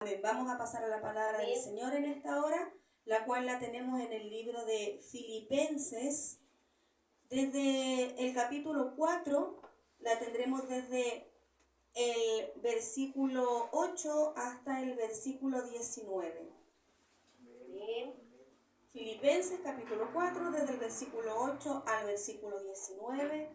Amén. Vamos a pasar a la palabra del Señor en esta hora, la cual la tenemos en el libro de Filipenses, desde el capítulo 4, la tendremos desde el versículo 8 hasta el versículo 19. Bien. Filipenses capítulo 4, desde el versículo 8 al versículo 19.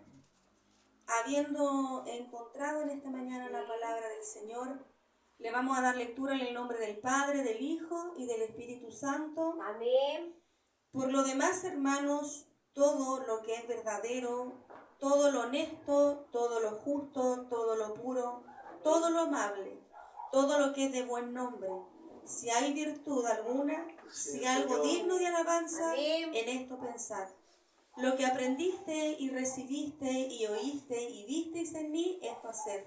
Habiendo encontrado en esta mañana la palabra del Señor, le vamos a dar lectura en el nombre del Padre, del Hijo y del Espíritu Santo. Amén. Por lo demás, hermanos, todo lo que es verdadero, todo lo honesto, todo lo justo, todo lo puro, todo lo amable, todo lo que es de buen nombre, si hay virtud alguna, si algo digno de alabanza, amén, en esto pensad. Lo que aprendiste y recibiste y oíste y visteis en mí, esto haced.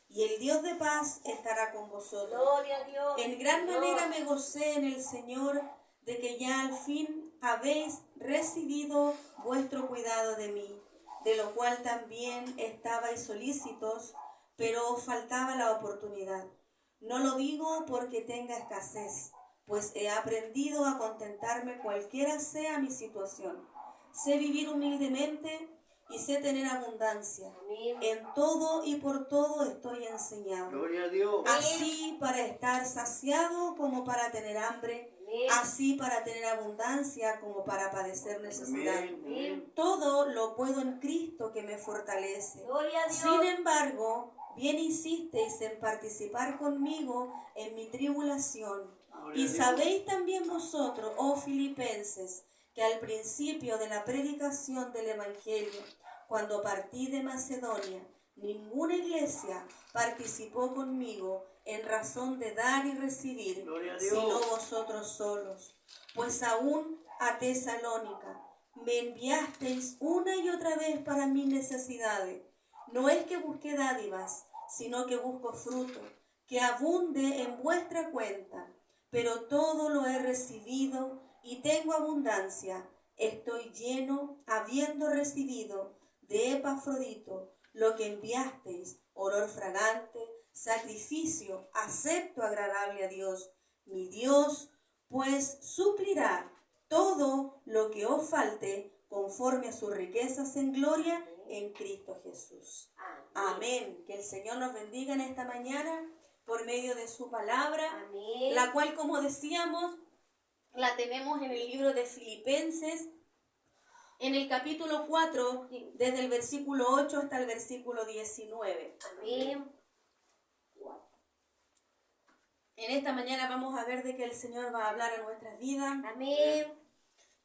Y el Dios de paz estará con vosotros. Gloria a Dios. En gran manera me gocé en el Señor de que ya al fin habéis recibido vuestro cuidado de mí, de lo cual también estabais solícitos, pero os faltaba la oportunidad. No lo digo porque tenga escasez, pues he aprendido a contentarme cualquiera sea mi situación. Sé vivir humildemente y sé tener abundancia. Amén. En todo y por todo estoy enseñado. Gloria a Dios. Así para estar saciado como para tener hambre. Amén. Así para tener abundancia como para padecer necesidad. Amén. Todo lo puedo en Cristo que me fortalece. Gloria a Dios. Sin embargo, bien hicisteis en participar conmigo en mi tribulación. Gloria, y sabéis también vosotros, oh Filipenses, que al principio de la predicación del Evangelio, cuando partí de Macedonia, ninguna iglesia participó conmigo en razón de dar y recibir, sino vosotros solos. Pues aún a Tesalónica me enviasteis una y otra vez para mis necesidades. No es que busque dádivas, sino que busco fruto, que abunde en vuestra cuenta. Pero todo lo he recibido y tengo abundancia. Estoy lleno, habiendo recibido de Epafrodito lo que enviasteis, olor fragante, sacrificio acepto, agradable a Dios. Mi Dios, pues, suplirá todo lo que os falte conforme a sus riquezas en gloria en Cristo Jesús. Amén. Que el Señor nos bendiga en esta mañana por medio de su palabra. Amén. La cual, como decíamos, la tenemos en el libro de Filipenses, en el capítulo 4, desde el versículo 8 hasta el versículo 19. Amén. En esta mañana vamos a ver de qué el Señor va a hablar a nuestras vidas. Amén.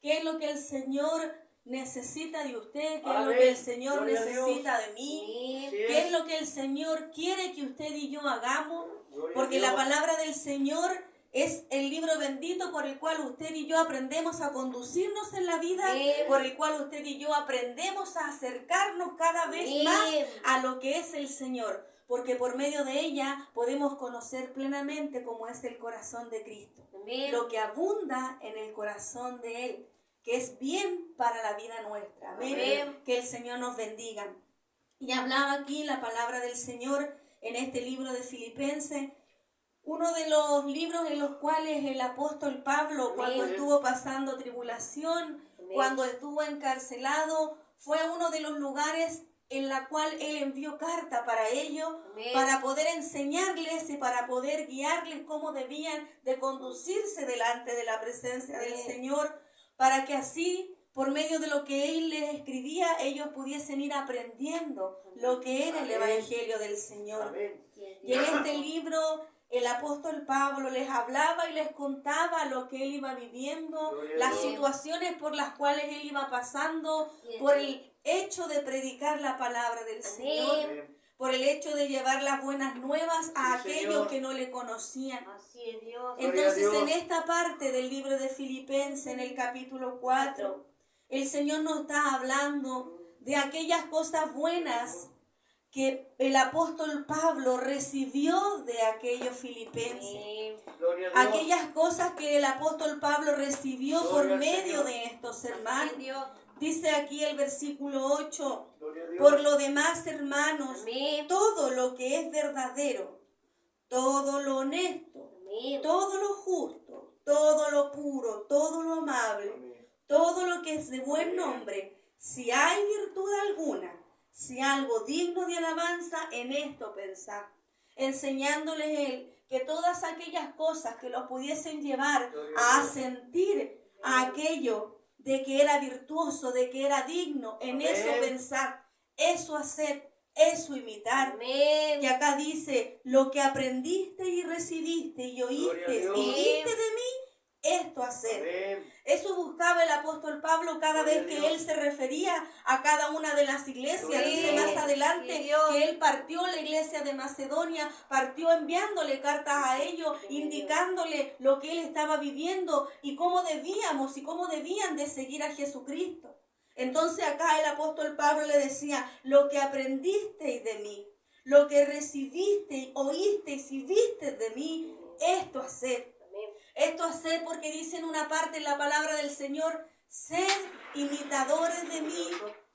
¿Qué es lo que el Señor necesita de usted? ¿Qué es lo que el Señor necesita de mí? Amén. ¿Qué es lo que el Señor quiere que usted y yo hagamos? Porque la palabra del Señor es el libro bendito por el cual usted y yo aprendemos a conducirnos en la vida, por el cual usted y yo aprendemos a acercarnos cada vez más a lo que es el Señor, porque por medio de ella podemos conocer plenamente cómo es el corazón de Cristo, lo que abunda en el corazón de Él, que es bien para la vida nuestra. Amén. Que el Señor nos bendiga. Y hablaba aquí la palabra del Señor en este libro de Filipenses, uno de los libros en los cuales el apóstol Pablo, cuando estuvo pasando tribulación, cuando estuvo encarcelado, fue uno de los lugares en la cual él envió carta para ellos, para poder enseñarles y para poder guiarles cómo debían de conducirse delante de la presencia del Señor, para que así, por medio de lo que él les escribía, ellos pudiesen ir aprendiendo lo que era el Evangelio del Señor. Y en este libro el apóstol Pablo les hablaba y les contaba lo que él iba viviendo, las situaciones por las cuales él iba pasando, por el hecho de predicar la palabra del Señor, por el hecho de llevar las buenas nuevas a aquellos que no le conocían. Entonces, en esta parte del libro de Filipenses, en el capítulo 4, el Señor nos está hablando de aquellas cosas buenas que el apóstol Pablo recibió de aquellos filipenses. Aquellas cosas que el apóstol Pablo recibió por medio de estos hermanos. Dice aquí el versículo 8, por lo demás, hermanos, todo lo que es verdadero, todo lo honesto, hombre, si hay virtud alguna, si algo digno de alabanza, en esto pensad, enseñándoles él que todas aquellas cosas que los pudiesen llevar a sentir a aquello de que era virtuoso, de que era digno, en eso pensar, eso hacer, eso imitar. Amén. Y acá dice, lo que aprendiste y recibiste y oíste y viste de mí, esto hacer. Amén. Eso buscaba el apóstol Pablo cada vez que él se refería a cada una de las iglesias. Dice más adelante que él partió la iglesia de Macedonia, partió enviándole cartas a ellos, indicándole lo que él estaba viviendo y cómo debíamos y cómo debían de seguir a Jesucristo. Entonces acá el apóstol Pablo le decía, lo que aprendisteis de mí, lo que recibisteis, oísteis y visteis de mí, esto haced. Esto haced porque dice en una parte en la palabra del Señor, sed imitadores de mí,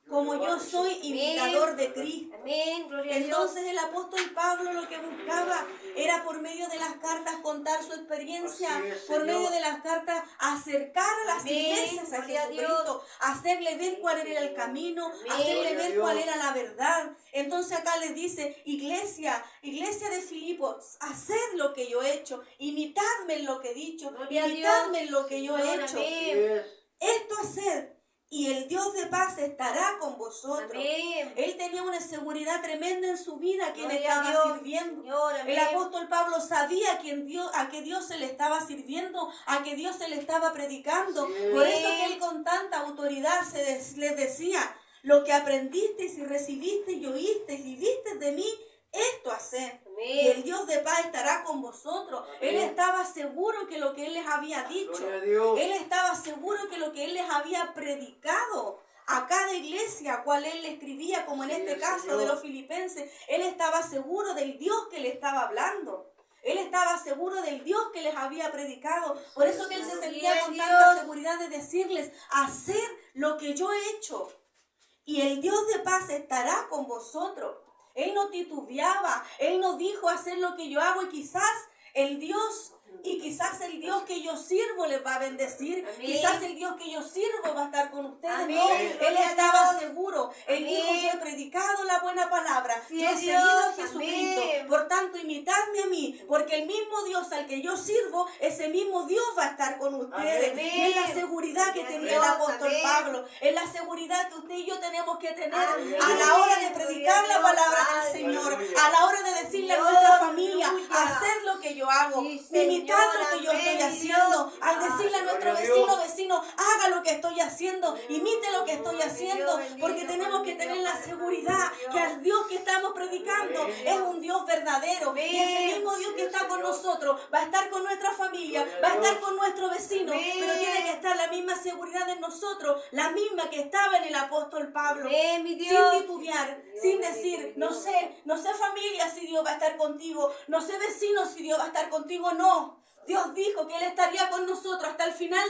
como yo soy imitador de Cristo. Amén. Gloria a Dios. Entonces el apóstol Pablo lo que buscaba era por medio de las cartas contar su experiencia, Así es, por Señor. medio de las cartas acercar a las Amén. iglesias a Gloria a Jesucristo, hacerle ver cuál era el camino, Amén. hacerle Gloria a ver Dios. cuál era la verdad. Entonces acá les dice, iglesia de Filipos, haced lo que yo he hecho, imitadme en lo que he dicho, Gloria a imitadme Dios. en lo que yo he Señor, hecho. amén. Así es. Esto haced, y el Dios de paz estará con vosotros. Amén. Él tenía una seguridad tremenda en su vida a quien Gloria a estaba Dios, sirviendo. Señor, El amén. apóstol Pablo sabía a qué Dios se le estaba sirviendo, a qué Dios se le estaba predicando. Sí. Por eso que él con tanta autoridad les decía, lo que aprendiste y recibiste y oíste y viste de mí, esto haced. Y el Dios de paz estará con vosotros. Él Amén. estaba seguro que lo que él les había dicho, Gloria a Dios. él estaba seguro que lo que él les había predicado a cada iglesia a cual él le escribía, como en Sí, este caso Señor. de los filipenses, él estaba seguro del Dios que le estaba hablando. Él estaba seguro del Dios que les había predicado. Por eso que él se sentía con tanta seguridad de decirles, hacer lo que yo he hecho. Y el Dios de paz estará con vosotros. Él no titubeaba, él no dijo hacer lo que yo hago y quizás el Dios que yo sirvo les va a bendecir. Amén. Quizás el Dios que yo sirvo va a estar con ustedes. Amén. No, él Gloria a estaba Dios. seguro. Él Amén. dijo, yo he predicado la buena palabra. Sí, Yo he Dios. seguido a Jesucristo. Amén. Por tanto, imitadme a mí, porque el mismo Dios al que yo sirvo, ese mismo Dios va a estar con ustedes. Amén. Y es la seguridad que Gloria a tenía el Dios. apóstol Amén. Pablo. Es la seguridad que usted y yo tenemos que tener Amén. a la hora de predicar la palabra del Señor, a la hora de decirle a nuestra familia, Aleluya. hacer lo que yo hago, Sí, imitar Señor, lo que yo estoy amén, haciendo, Dios. al decirle a nuestro Gloria a Dios. vecino, haga lo que estoy haciendo, imite lo que estoy haciendo, porque tenemos que tener la seguridad que al Dios que estamos predicando es un Dios verdadero, y ese mismo Dios que está con nosotros va a estar con nuestra familia, va a estar con nuestro vecino, pero tiene que estar la misma seguridad en nosotros, la misma que estaba en el apóstol Pablo. Amén, mi Sin Dios. titubear, sin decir, no sé familia si Dios va a estar contigo, no sé vecino si Dios va a estar contigo, no. Dios dijo que Él estaría con nosotros hasta el final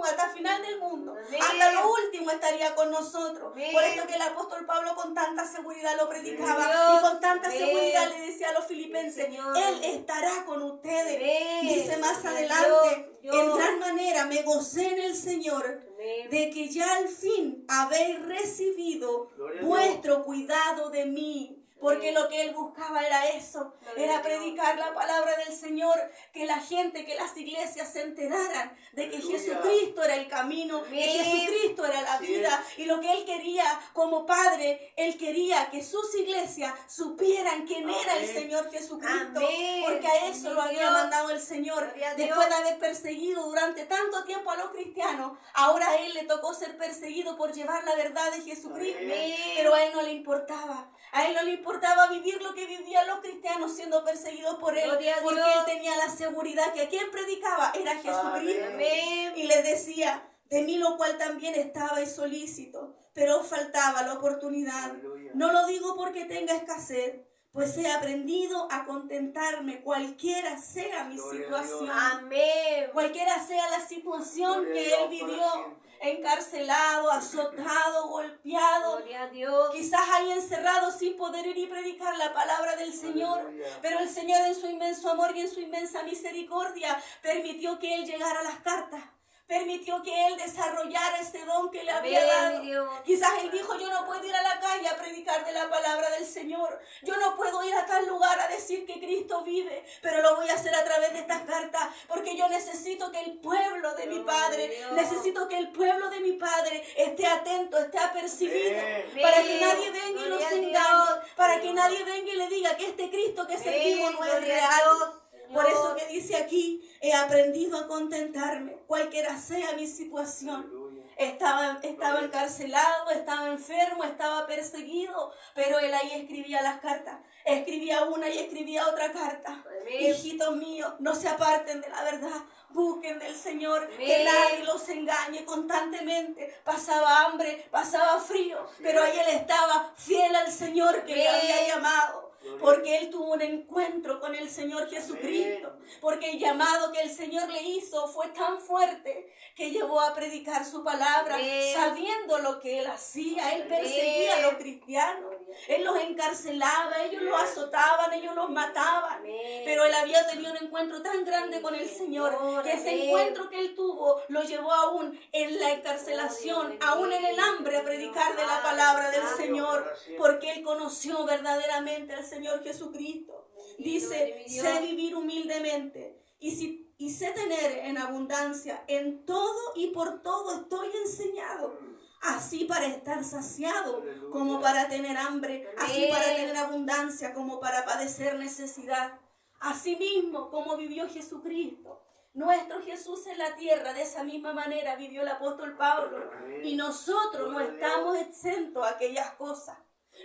hasta el final del mundo. Amén. Hasta lo último estaría con nosotros. Amén. Por esto que el apóstol Pablo con tanta seguridad lo predicaba Dios. y con tanta Amén. seguridad le decía a los filipenses, Señor. Él estará con ustedes. Amén. Dice más Dios, adelante, Dios. en gran manera me gocé en el Señor Amén. de que ya al fin habéis recibido Gloria a Dios. vuestro cuidado de mí. Porque lo que él buscaba era eso, era predicar la palabra del Señor, que la gente, que las iglesias se enteraran de que Aleluya. Jesucristo era el camino, que Amén. Jesucristo era la Así vida. Y lo que él quería como padre, él quería que sus iglesias supieran quién era el Amén. Señor Jesucristo. Amén. Porque a eso lo había Dios. mandado el Señor. Gloria a Dios. Después de haber perseguido durante tanto tiempo a los cristianos, ahora a él le tocó ser perseguido por llevar la verdad de Jesucristo. Amén. Pero a él no le importaba. A él no le importaba vivir lo que vivían los cristianos siendo perseguidos por él. Gloria a Porque Dios. él tenía la seguridad que quien predicaba era Jesucristo. Amén. Y les decía, de mí lo cual también estabais solícito, pero os faltaba la oportunidad. Aleluya. No lo digo porque tenga escasez, pues he aprendido a contentarme cualquiera sea mi Gloria a situación. Dios. Amén. Cualquiera sea la situación Gloria a que Dios él por vivió, siempre. encarcelado, azotado, golpeado, Gloria a Dios. quizás ahí encerrado sin poder ir y predicar la palabra del Señor, Aleluya. pero el Señor en su inmenso amor y en su inmensa misericordia permitió que él llegara a las cartas. permitió que él desarrollara ese don que le había dado. Quizás él dijo, yo no puedo ir a la calle a predicar de la palabra del Señor. Yo no puedo ir a tal lugar a decir que Cristo vive, pero lo voy a hacer a través de estas cartas, porque yo necesito que el pueblo de mi Padre, necesito que el pueblo de mi Padre esté atento, esté apercibido, para que nadie venga y los engañe, para que nadie venga y le diga que este Cristo que servimos no es real. Por eso que dice aquí, he aprendido a contentarme, cualquiera sea mi situación. Estaba encarcelado, estaba enfermo, estaba perseguido, pero él ahí escribía las cartas. Escribía una y escribía otra carta. Hijitos míos, no se aparten de la verdad. Busquen del Señor, que nadie los engañe constantemente. Pasaba hambre, pasaba frío, pero ahí él estaba fiel al Señor que le había llamado. Porque él tuvo un encuentro con el Señor Jesucristo, porque el llamado que el Señor le hizo fue tan fuerte que llevó a predicar su palabra, sabiendo lo que él hacía. Él perseguía a los cristianos, él los encarcelaba, ellos los azotaban, ellos los mataban, pero él había tenido un encuentro tan grande con el Señor, que ese encuentro que él tuvo lo llevó aún en la encarcelación, aún en el hambre, a predicar de la palabra del Señor, porque él conoció verdaderamente al Señor Jesucristo. Dice, sé vivir humildemente y sé tener en abundancia. En todo y por todo estoy enseñado, así para estar saciado como para tener hambre, así para tener abundancia como para padecer necesidad. Así mismo como vivió Jesucristo, nuestro Jesús en la tierra, de esa misma manera vivió el apóstol Pablo, y nosotros no estamos exentos a aquellas cosas.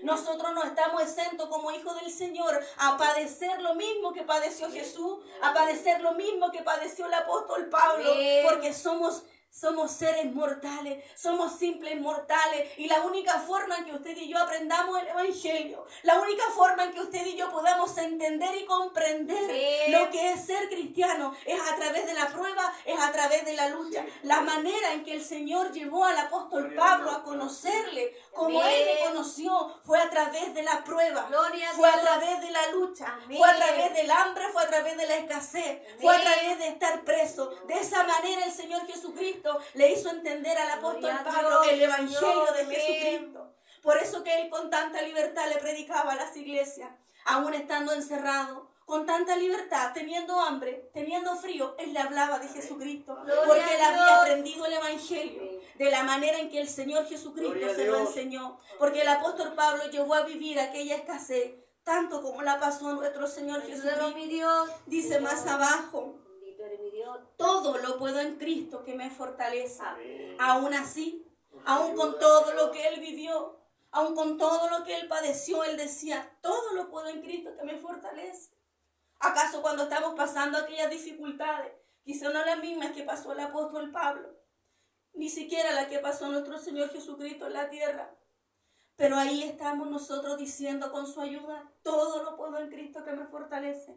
Nosotros no estamos exentos como hijos del Señor a padecer lo mismo que padeció Jesús, a padecer lo mismo que padeció el apóstol Pablo, porque somos seres mortales, somos simples mortales, y la única forma en que usted y yo aprendamos el Evangelio, la única forma en que usted y yo podamos entender y comprender lo que es ser cristiano, es a través de la prueba, es a través de la lucha. La manera en que el Señor llevó al apóstol Pablo a conocerle como él le conoció fue a través de la prueba, fue a través de la lucha, fue a través del hambre, fue a través de la escasez, fue a través de estar preso. De esa manera el Señor Jesucristo le hizo entender al apóstol Pablo el Evangelio de Jesucristo. Por eso que él con tanta libertad le predicaba a las iglesias, aún estando encerrado, con tanta libertad, teniendo hambre, teniendo frío, él le hablaba de Jesucristo, porque él había aprendido el Evangelio de la manera en que el Señor Jesucristo se lo enseñó, porque el apóstol Pablo llegó a vivir aquella escasez tanto como la pasó nuestro Señor Jesucristo. Dice más abajo, todo lo puedo en Cristo que me fortalece. Aún así, aún con todo lo que él vivió, aún con todo lo que él padeció, él decía, todo lo puedo en Cristo que me fortalece. ¿Acaso cuando estamos pasando aquellas dificultades, quizá no las mismas que pasó el apóstol Pablo, ni siquiera la que pasó nuestro Señor Jesucristo en la tierra? Pero ahí estamos nosotros diciendo con su ayuda, todo lo puedo en Cristo que me fortalece.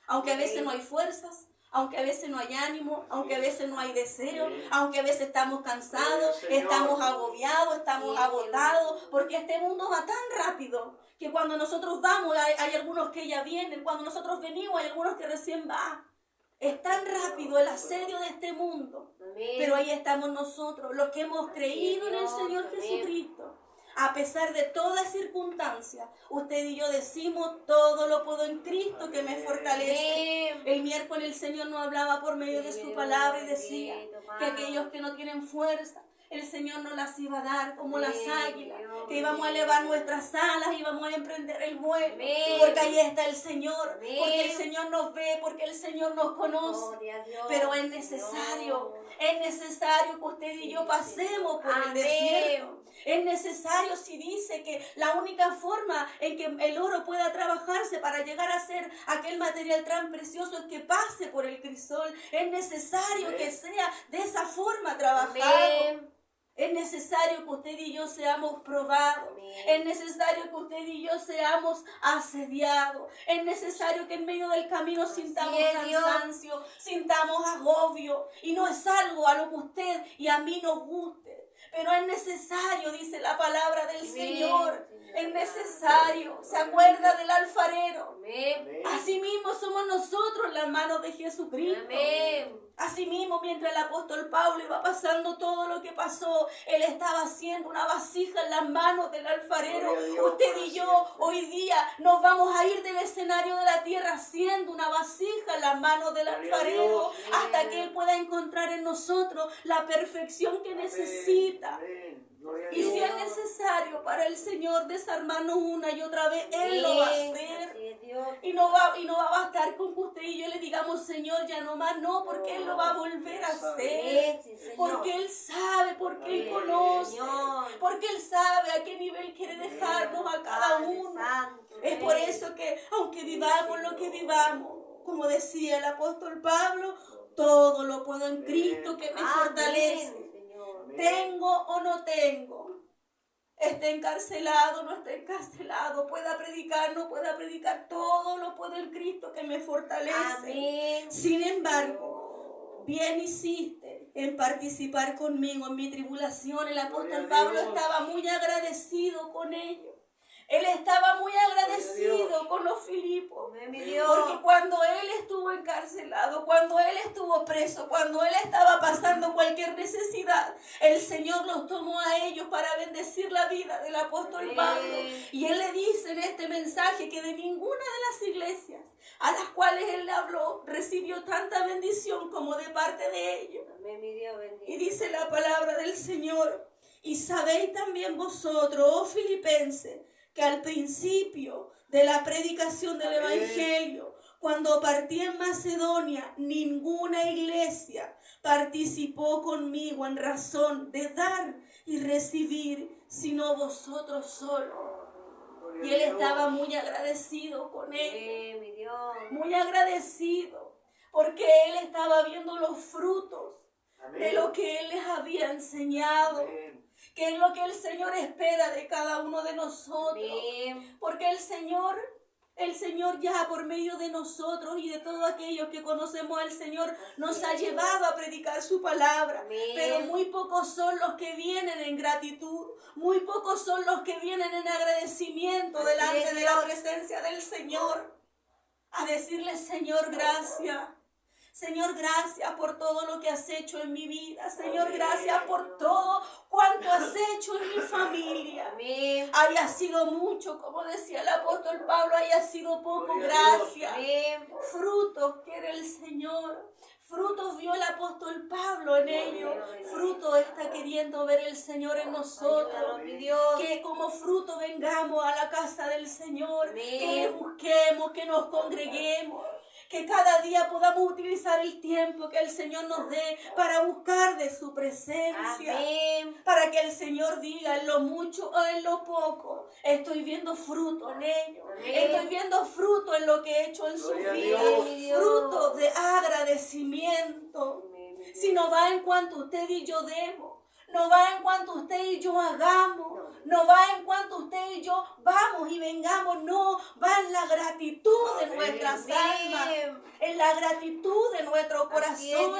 Aunque a veces no hay fuerzas, aunque a veces no hay ánimo, aunque a veces no hay deseo, aunque a veces estamos cansados, estamos agobiados, estamos agotados, porque este mundo va tan rápido que cuando nosotros vamos hay algunos que ya vienen, cuando nosotros venimos hay algunos que recién van. Es tan rápido el asedio de este mundo, pero ahí estamos nosotros, los que hemos creído en el Señor Jesucristo. A pesar de todas circunstancias, usted y yo decimos, todo lo puedo en Cristo que me fortalece. El miércoles el Señor nos hablaba por medio de su palabra y decía que aquellos que no tienen fuerza, el Señor nos las iba a dar como las águilas, que íbamos a elevar nuestras alas y íbamos a emprender el vuelo, porque ahí está el Señor, porque el Señor nos ve, porque el Señor nos conoce. Pero es necesario que usted y yo pasemos por el desierto. Es necesario, si dice que la única forma en que el oro pueda trabajarse para llegar a ser aquel material tan precioso es que pase por el crisol. Es necesario que sea de esa forma trabajado. Es necesario que usted y yo seamos probados. Es necesario que usted y yo seamos asediados. Es necesario que en medio del camino sintamos cansancio, sintamos agobio. Y no es algo a lo que usted y a mí nos guste. Pero es necesario, dice la palabra del Señor. Es necesario. ¿Se acuerda del alfarero? Asimismo somos nosotros las manos de Jesucristo. Asimismo, mientras el apóstol Pablo iba pasando todo lo que pasó, él estaba haciendo una vasija en las manos del alfarero. Usted y yo hoy día nos vamos a ir del escenario de la tierra haciendo una vasija en las manos del alfarero hasta que él pueda encontrar en nosotros la perfección que necesita. Y si es necesario para el Señor desarmarnos una y otra vez, Él lo va a hacer. Y no va a bastar con que usted y yo le digamos, Señor, ya no más, no, porque Él lo va a volver a hacer. Porque Él sabe, porque Él conoce, porque Él sabe a qué nivel quiere dejarnos a cada uno. Es por eso que, aunque vivamos lo que vivamos, como decía el apóstol Pablo, todo lo puedo en Cristo que me fortalece. Tengo o no tengo, esté encarcelado, no esté encarcelado, pueda predicar, no pueda predicar, todo lo puedo en Cristo que me fortalece. Amén. Sin embargo, bien hiciste en participar conmigo en mi tribulación. El apóstol Pablo estaba muy agradecido con ellos. Él estaba muy agradecido con los Filipos, porque cuando él estuvo encarcelado, cuando él estuvo preso, cuando él estaba pasando cualquier necesidad, el Señor los tomó a ellos para bendecir la vida del apóstol Pablo. Y él le dice en este mensaje que de ninguna de las iglesias a las cuales él le habló recibió tanta bendición como de parte de ellos. Y dice la palabra del Señor: y sabéis también vosotros, oh filipenses, que al principio de la predicación del Evangelio, cuando partí en Macedonia, ninguna iglesia participó conmigo en razón de dar y recibir, sino vosotros solos. Y él estaba muy agradecido con ellos, muy agradecido, porque él estaba viendo los frutos de lo que él les había enseñado. Que es lo que el Señor espera de cada uno de nosotros. Porque el Señor ya por medio de nosotros y de todos aquellos que conocemos al Señor nos ha llevado a predicar su palabra. Pero muy pocos son los que vienen en gratitud. Muy pocos son los que vienen en agradecimiento delante de la presencia del Señor. A decirle: Señor, gracias. Señor, gracias por todo lo que has hecho en mi vida. Señor, gracias por todo cuanto has hecho en mi familia. Haya sido mucho, como decía el apóstol Pablo, haya sido poco, gracias. Frutos quiere el Señor. Frutos vio el apóstol Pablo en ellos. Fruto está queriendo ver el Señor en nosotros. Que como fruto vengamos a la casa del Señor. Que le busquemos, que nos congreguemos. Que cada día podamos utilizar el tiempo que el Señor nos dé para buscar de su presencia. Amén. Para que el Señor diga: en lo mucho o en lo poco, estoy viendo fruto en ellos. Amén. Estoy viendo fruto en lo que he hecho en su vida. Fruto de agradecimiento. Amén. Si no va en cuanto usted y yo demos, no va en cuanto usted y yo hagamos, no va en cuanto usted y yo vamos y vengamos, no, va en la gratitud de nuestras almas, en la gratitud de nuestro corazón.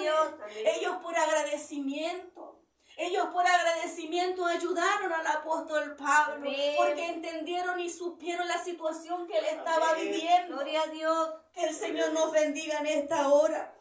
Ellos por agradecimiento ayudaron al apóstol Pablo, porque entendieron y supieron la situación que él estaba viviendo. Gloria a Dios. Que el Señor nos bendiga en esta hora.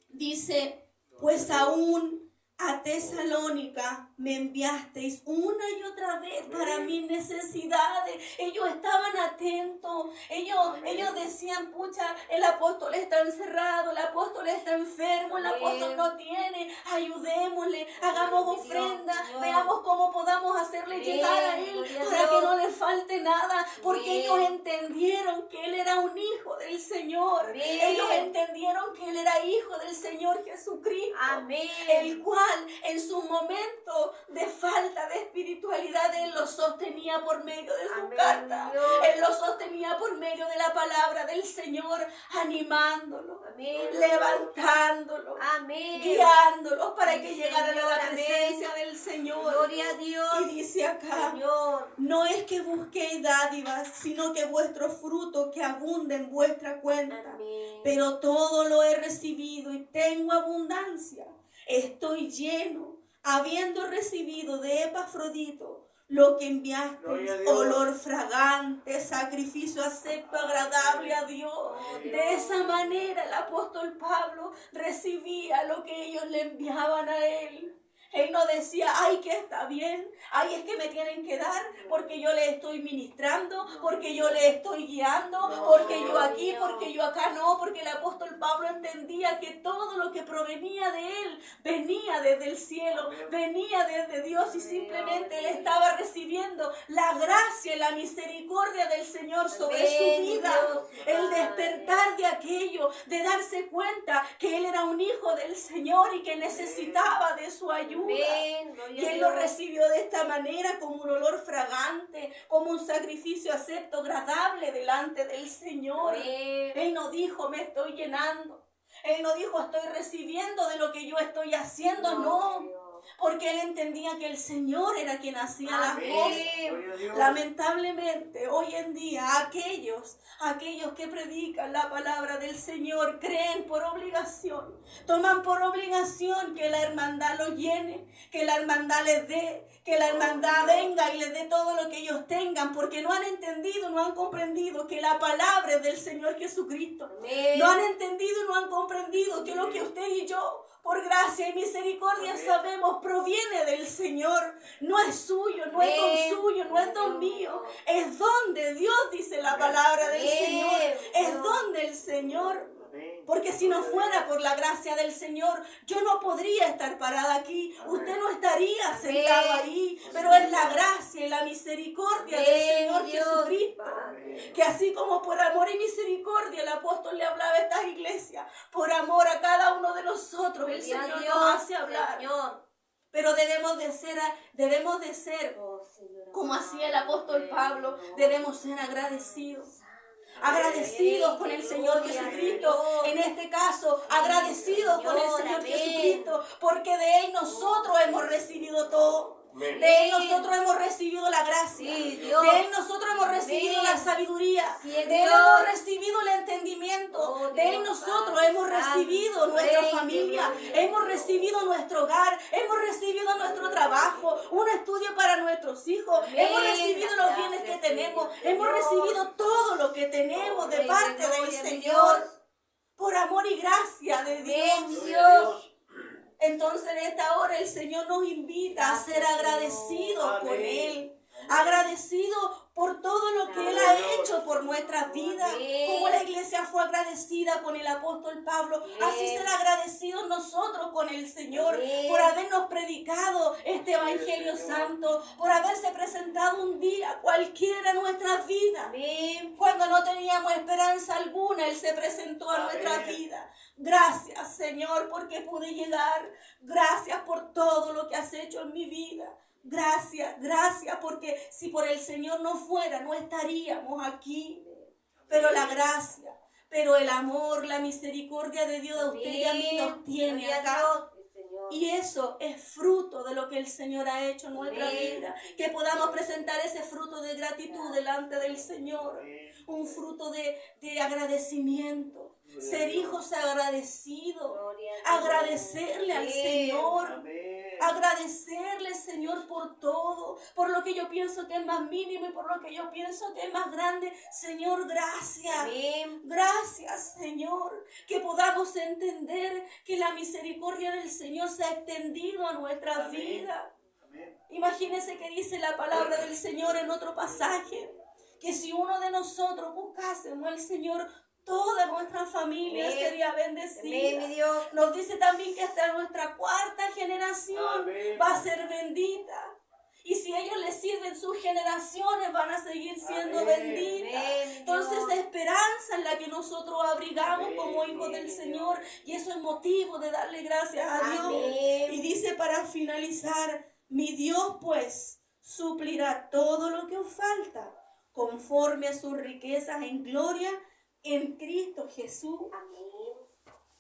Dice: pues aún a Tesalónica me enviasteis una y otra vez para mis necesidades. Ellos estaban atentos. Ellos decían: pucha, el apóstol está encerrado, el apóstol está enfermo, el apóstol no tiene, ayudémosle, hagamos ofrenda, veamos cómo podamos hacerle llegar a él para que no le falte nada. Porque ellos entendieron que él era un hijo del Señor. Ellos entendieron que él era hijo del Señor Jesucristo. Amén. El cual en su momento de falta de espiritualidad él lo sostenía por medio de su carta. Él lo sostenía por medio de la palabra del Señor, animándolo, levantándolo, guiándolo para que llegaran a la presencia del Señor. Gloria a Dios. Y dice acá: no es que busquéis dádivas, sino que vuestro fruto que abunde en vuestra cuenta. Pero todo lo he recibido y tengo abundancia. Estoy lleno, habiendo recibido de Epafrodito lo que enviaste, olor fragante, sacrificio acepto, agradable a Dios. De esa manera el apóstol Pablo recibía lo que ellos le enviaban a él. Él no decía, ay, que está bien, ay, es que me tienen que dar porque yo le estoy ministrando, porque yo le estoy guiando, porque yo aquí, porque yo acá. No, porque el apóstol Pablo entendía que todo lo que provenía de él venía desde el cielo, venía desde Dios, y simplemente él estaba recibiendo la gracia y la misericordia del Señor sobre su vida. El despertar de aquello, de darse cuenta que él era un hijo del Señor y que necesitaba de su ayuda. Y él lo recibió de esta manera, como un olor fragante, como un sacrificio acepto, agradable delante del Señor. Él no dijo, me estoy llenando. Él no dijo, estoy recibiendo de lo que yo estoy haciendo. No. Porque él entendía que el Señor era quien hacía las cosas. Lamentablemente, hoy en día, aquellos que predican la palabra del Señor creen por obligación, toman por obligación que la hermandad los llene, que la hermandad les dé, que la hermandad venga y les dé todo lo que ellos tengan, porque no han entendido, no han comprendido que la palabra es del Señor Jesucristo. No han entendido, no han comprendido que lo que usted y yo, por gracia y misericordia, sabemos proviene del Señor. No es suyo, no es don suyo, no es don mío. Es don de Dios, dice la palabra del Señor. Es don del Señor. Porque si no fuera por la gracia del Señor, yo no podría estar parada aquí. Usted no estaría sentado ahí. Pero es la gracia y la misericordia del Señor Jesucristo. Que así como por amor y misericordia el apóstol le hablaba a estas iglesias, por amor a cada uno de nosotros, el Señor nos hace hablar. Pero debemos de ser como hacía el apóstol Pablo, debemos ser agradecidos. Agradecidos con el Señor Jesucristo, en este caso agradecidos con el Señor Jesucristo, porque de Él nosotros hemos recibido todo. De Él nosotros hemos recibido la gracia, de Él nosotros hemos recibido la sabiduría, de Él hemos recibido el entendimiento, de Él nosotros hemos recibido nuestra familia, hemos recibido nuestro hogar, hemos recibido nuestro trabajo, un estudio para nuestros hijos, hemos recibido los bienes que tenemos, hemos recibido todo lo que tenemos de parte del Señor, por amor y gracia de Dios. Entonces en esta hora el Señor nos invita a ser agradecidos con Él, agradecidos por todo lo que Él ha hecho por nuestras vidas, como la iglesia fue agradecida con el apóstol Pablo, así ser agradecidos nosotros con el Señor, por habernos predicado este evangelio santo, por haberse presentado un día cualquiera en nuestras vidas, cuando no teníamos esperanza alguna, Él se presentó a nuestras vidas. Gracias, Señor, porque pude llegar. Gracias por todo lo que has hecho en mi vida. Gracias, porque si por el Señor no fuera, no estaríamos aquí. Pero la gracia, pero el amor, la misericordia de Dios de usted y a mí nos tiene acá. Y eso es fruto de lo que el Señor ha hecho en nuestra vida. Que podamos presentar ese fruto de gratitud delante del Señor. Un fruto de agradecimiento. Ser hijos agradecidos. Agradecerle al Señor. Agradecerle, Señor, por todo, por lo que yo pienso que es más mínimo y por lo que yo pienso que es más grande. Señor, gracias. Gracias, Señor, que podamos entender que la misericordia del Señor se ha extendido a nuestras vidas. Imagínense que dice la palabra del Señor en otro pasaje, que si uno de nosotros buscásemos al Señor, toda nuestra familia sería bendecida. Nos dice también que hasta nuestra cuarta generación va a ser bendita. Y si ellos les sirven, sus generaciones van a seguir siendo benditas. Entonces, esa esperanza en la que nosotros abrigamos como hijos del Señor. Y eso es motivo de darle gracias a Dios. Y dice para finalizar, mi Dios pues suplirá todo lo que os falta, conforme a sus riquezas en gloria, en Cristo Jesús.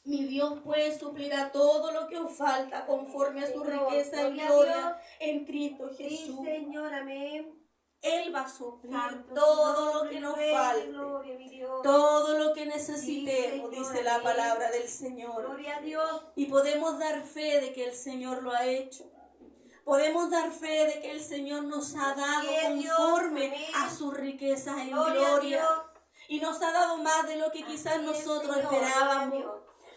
Mi Dios pues suplirá todo lo que os falta conforme a su riqueza en gloria en Cristo Jesús. Señor, amén. Él va a suplir todo lo que nos falte, todo lo que necesitemos, dice la palabra del Señor. Gloria a Dios. Y podemos dar fe de que el Señor lo ha hecho. Podemos dar fe de que el Señor nos ha dado conforme a sus riquezas en gloria. Y nos ha dado más de lo que quizás nosotros esperábamos.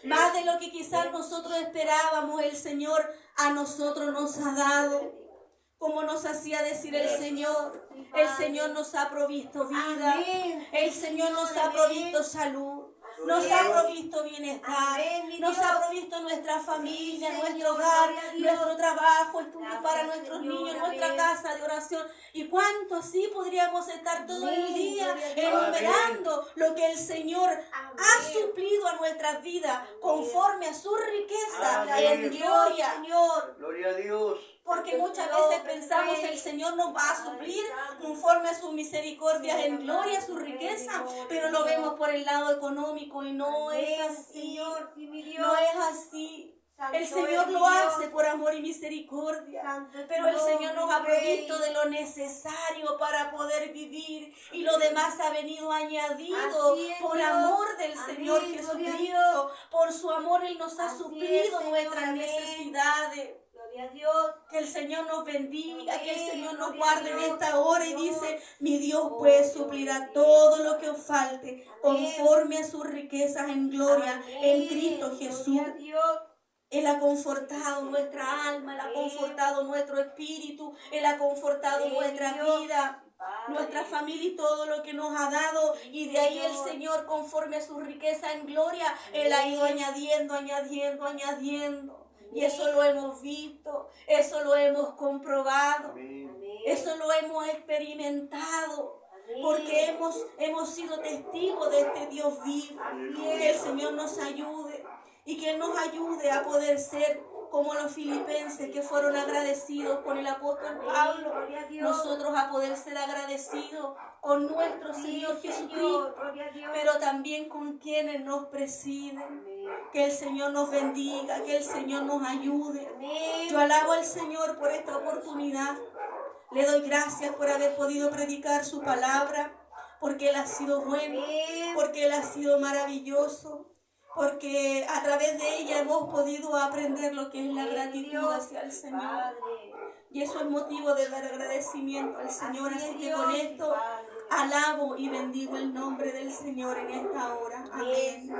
Más de lo que quizás nosotros esperábamos, el Señor a nosotros nos ha dado. Como nos hacía decir el Señor nos ha provisto vida. El Señor nos ha provisto salud. Nos ha provisto bienestar, nos ha provisto nuestra familia, nuestro hogar, nuestro trabajo, estudios para nuestros niños, nuestra casa de oración. Y cuánto así podríamos estar todo el día enumerando lo que el Señor ha suplido a nuestras vidas conforme a su riqueza en gloria. Señor. Gloria a Dios. Porque muchas veces pensamos el Señor nos va a suplir conforme a sus misericordias en gloria, su riqueza, pero lo vemos por el lado económico y no es así. No es así. El Señor lo hace por amor y misericordia, pero el Señor nos ha provisto de lo necesario para poder vivir y lo demás ha venido añadido por amor del Señor Jesucristo. Por su amor Él nos ha suplido nuestras necesidades. Dios, que el Señor nos bendiga, que el Señor nos guarde en esta hora y dice, mi Dios pues suplirá todo lo que os falte conforme a sus riquezas en gloria en Cristo Jesús. Él ha confortado nuestra alma, Él ha confortado nuestro espíritu, Él ha confortado nuestra vida, nuestra familia y todo lo que nos ha dado. Y de ahí el Señor, conforme a su riqueza en gloria, Él ha ido añadiendo. Y eso lo hemos visto, eso lo hemos comprobado, eso lo hemos experimentado, porque hemos sido testigos de este Dios vivo. Que el Señor nos ayude y que Él nos ayude a poder ser como los filipenses que fueron agradecidos con el apóstol Pablo. Nosotros a poder ser agradecidos con nuestro Señor Jesucristo, pero también con quienes nos presiden. Que el Señor nos bendiga, que el Señor nos ayude. Yo alabo al Señor por esta oportunidad. Le doy gracias por haber podido predicar su palabra, porque Él ha sido bueno, porque Él ha sido maravilloso, porque a través de ella hemos podido aprender lo que es la gratitud hacia el Señor. Y eso es motivo de dar agradecimiento al Señor. Así que con esto alabo y bendigo el nombre del Señor en esta hora. Amén.